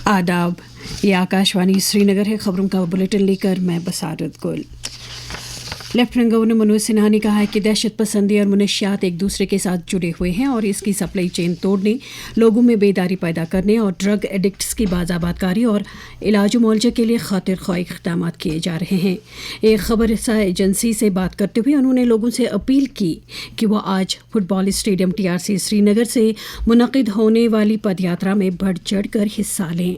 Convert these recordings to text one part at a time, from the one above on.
आदाब, ये आकाशवाणी श्रीनगर है। खबरों का बुलेटिन लेकर मैं बसारत गुल। लेफ्टिनेंट गवर्नर मनोज सिन्हा ने कहा है कि दहशत पसंदी और मनशियात एक दूसरे के साथ जुड़े हुए हैं और इसकी सप्लाई चेन तोड़ने, लोगों में बेदारी पैदा करने और ड्रग एडिक्ट्स की बाज़ाबातकारी और इलाज मुआवजे के लिए खातिर ख्वाह इक़दाम किए जा रहे हैं। एक खबर रसा एजेंसी से बात करते हुए उन्होंने लोगों से अपील की कि वो आज फुटबॉल स्टेडियम TRC श्रीनगर से मुनक़िद होने वाली पदयात्रा में बढ़ चढ़ कर हिस्सा लें।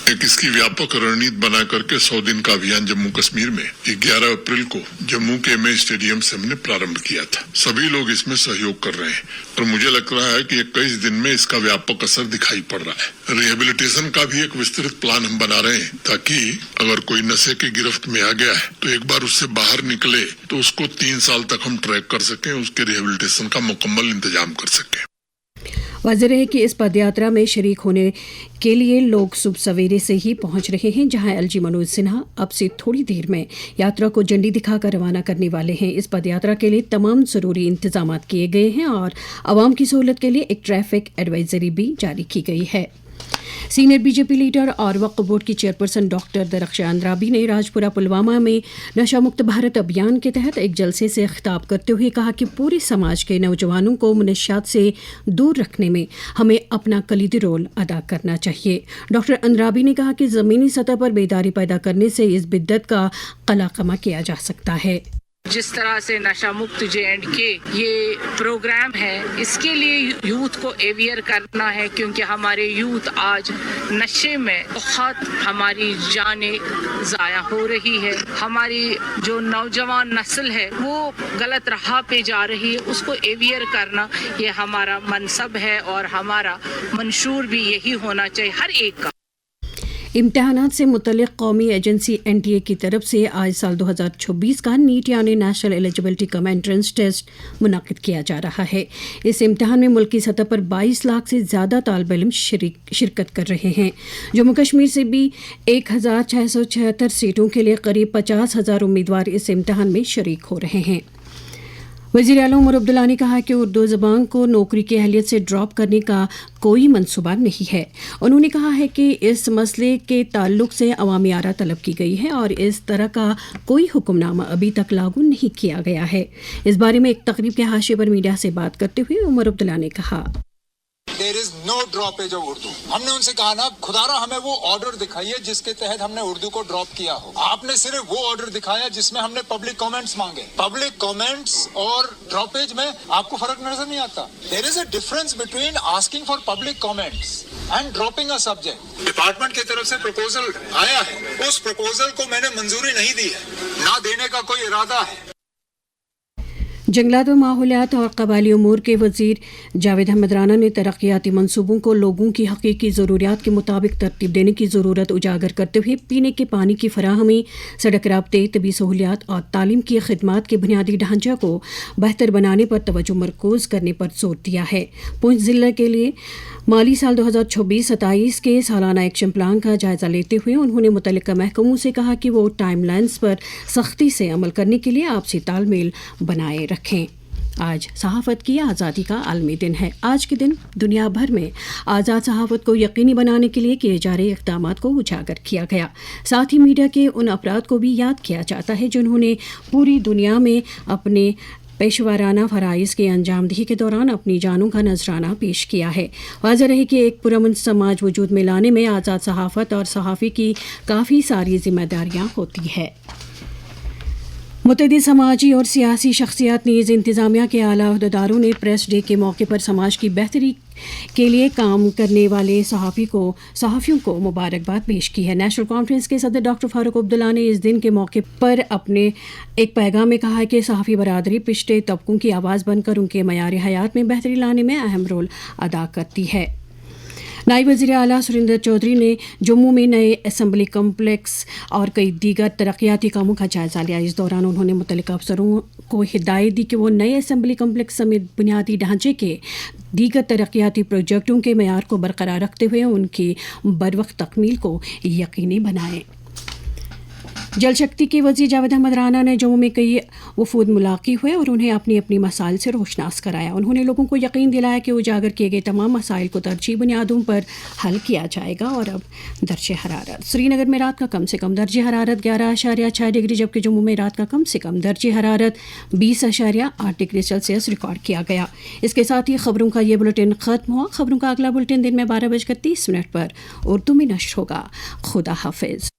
एक इसकी व्यापक रणनीति बना करके 100 दिन का अभियान जम्मू कश्मीर में 11 अप्रैल को जम्मू के MS स्टेडियम से हमने प्रारंभ किया था। सभी लोग इसमें सहयोग कर रहे हैं और मुझे लग रहा है कि 21 दिन में इसका व्यापक असर दिखाई पड़ रहा है। रिहेबिलिटेशन का भी एक विस्तृत प्लान हम बना रहे हैं ताकि अगर कोई नशे की गिरफ्त में आ गया है तो एक बार उससे बाहर निकले तो उसको 3 साल तक हम ट्रैक कर सकें, उसके रिहेबिलिटेशन का मुकम्मल इंतजाम कर सकें। वाज़ेह है कि इस पदयात्रा में शरीक होने के लिए लोग सुबह सवेरे से ही पहुंच रहे हैं, जहां LG मनोज सिन्हा अब से थोड़ी देर में यात्रा को झंडी दिखाकर रवाना करने वाले हैं। इस पदयात्रा के लिए तमाम ज़रूरी इंतजाम किए गए हैं और आवाम की सहूलत के लिए एक ट्रैफिक एडवाइजरी भी जारी की गई है। सीनियर BJP लीडर और वक्फ बोर्ड की चेयरपर्सन डॉक्टर दरख्शान राबी ने राजपुरा पुलवामा में नशा मुक्त भारत अभियान के तहत एक जलसे से खिताब करते हुए कहा कि पूरे समाज के नौजवानों को मनशियात से दूर रखने में हमें अपना कलीदी रोल अदा करना चाहिए। डॉक्टर अंद्राबी ने कहा कि ज़मीनी सतह पर बेदारी पैदा करने से इस बिद्दत का कलाकमा किया जा सकता है। जिस तरह से नशा मुक्त J&K ये प्रोग्राम है, इसके लिए यूथ को अवेयर करना है, क्योंकि हमारे यूथ आज नशे में बहुत हमारी जानें ज़ाया हो रही है। हमारी जो नौजवान नस्ल है वो गलत राह पे जा रही है, उसको अवेयर करना ये हमारा मनसब है और हमारा मंशूर भी यही होना चाहिए हर एक का। इम्तिहानात से मुतल्लिक़ कौमी एजेंसी NTA की तरफ से आज साल 2026 का नीट यानी national eligibility cum entrance test मुनक़िद किया जा रहा है। इस इम्तिहान में मुल्क की सतह पर 22 लाख से ज़्यादा तालिब इल्म शिरकत कर रहे हैं। जम्मू कश्मीर से भी 1676 सीटों के लिए करीब 50,000 उम्मीदवार इस इम्तिहान में शरीक हो रहे हैं। वज़ीर आला उमर अब्दुल्ला ने कहा कि उर्दू ज़बान को नौकरी की अहलियत से ड्रॉप करने का कोई मंसूबा नहीं है। उन्होंने कहा है कि इस मसले के ताल्लुक से अवामी आरा तलब की गई है और इस तरह का कोई हुक्मनामा अभी तक लागू नहीं किया गया है। इस बारे में एक तकरीब के हाशिए पर मीडिया से बात करते हुए उमर अब्दुल्ला ने कहा, There is no droppage of Urdu. हमने उनसे कहा ना, खुदारा हमें वो ऑर्डर दिखाइए जिसके तहत हमने उर्दू को ड्रॉप किया हो। आपने सिर्फ वो ऑर्डर दिखाया जिसमें हमने पब्लिक कमेंट्स मांगे। पब्लिक कमेंट्स और ड्रॉपेज में आपको फर्क नजर नहीं आता। There is a difference between asking for public comments and dropping a subject। Department की तरफ से प्रपोजल आया है, उस प्रपोजल को मैंने मंजूरी नहीं दी है, ना देने का कोई इरादा है। जंगलात व माहौलियात और कबायली उमूर के वज़ीर जावेद अहमद राना ने तरक्याती मंसूबों को लोगों की हकीकी ज़रूरियात के मुताबिक तरतीब देने की ज़रूरत उजागर करते हुए पीने के पानी की फराहमी, सड़क राब्ते, तबी सहूलियात और तालीम की खिदमात के बुनियादी ढांचा को बेहतर बनाने पर तवज्जो मरकूज़ करने पर जोर दिया है। पुंछ ज़िले के लिए माली साल 2026-27 के सालाना एक्शन प्लान का जायज़ा लेते हुए उन्होंने मुतल्लिका महकमों से कहा कि वो टाइमलाइंस पर सख्ती से अमल करने के लिए आपसी तालमेल बनाए रखें। आज सहाफ़त की आज़ादी का आलमी दिन है। आज के दिन दुनिया भर में आज़ाद सहाफ़त को यकीनी बनाने के लिए किए जा रहे इक़दामात को उजागर किया गया। साथ ही मीडिया के उन अफराद को भी याद किया जाता है जिन्होंने पूरी दुनिया में अपने पेशवाराना फ़राइज़ के अंजामदही के दौरान अपनी जानों का नजराना पेश किया है। वाज़ेह रहे कि एक पुरअमन समाज वजूद में लाने में आज़ाद सहाफ़त और सहाफ़ी की काफ़ी सारी जिम्मेदारियाँ होती है। मुतअद्दिद समाजी और सियासी शख्सियात नीज़ इंतज़ामिया के आला अहदेदारों ने प्रेस डे के मौके पर समाज की बेहतरी के लिए काम करने वाले सहाफ़ियों को मुबारकबाद पेश की है। नेशनल कॉन्फ्रेंस के सदर डॉक्टर फारूक अब्दुल्ला ने इस दिन के मौके पर अपने एक पैगाम में कहा है कि सहाफ़ी बरादरी पिछड़े तबकों की आवाज़ बनकर उनके मयार हयात में बेहतरी लाने में अहम रोल अदा करती है। नायब वज़ीर आला सुरेंद्र चौधरी ने जम्मू में नए असेंबली कम्प्लेक्स और कई दीगर तरक्याती कामों का जायज़ा लिया। इस दौरान उन्होंने मुतल्लिका अफसरों को हिदायत दी कि वो नए असेंबली कम्प्लेक्स समेत बुनियादी ढांचे के दीगर तरक्याती प्रोजेक्टों के मयार को बरकरार रखते हुए उनकी बरवक्त तकमील को यकीनी बनाएं। जल शक्ति के वज़ीर जावेद अहमद राना ने जम्मू में कई वफूद मुलाक़ी हुए और उन्हें अपनी अपनी मसाइल से रोशनास कराया। उन्होंने लोगों को यकीन दिलाया कि उजागर किए गए तमाम मसाइल को तरजीही बुनियादों पर हल किया जाएगा। और अब दर्जे हरारत, श्रीनगर में रात का कम से कम दर्जे हरारत 11.6 डिग्री, जबकि जम्मू में रात का कम से कम दर्जे हरारत 20.8 डिग्री सेल्सियस रिकॉर्ड किया गया। इसके साथ ही खबरों का ये बुलेटिन ख़त्म हुआ। खबरों का अगला बुलेटिन दिन में 12:30 पर उर्दू में नश्र होगा। खुदा हाफिज़।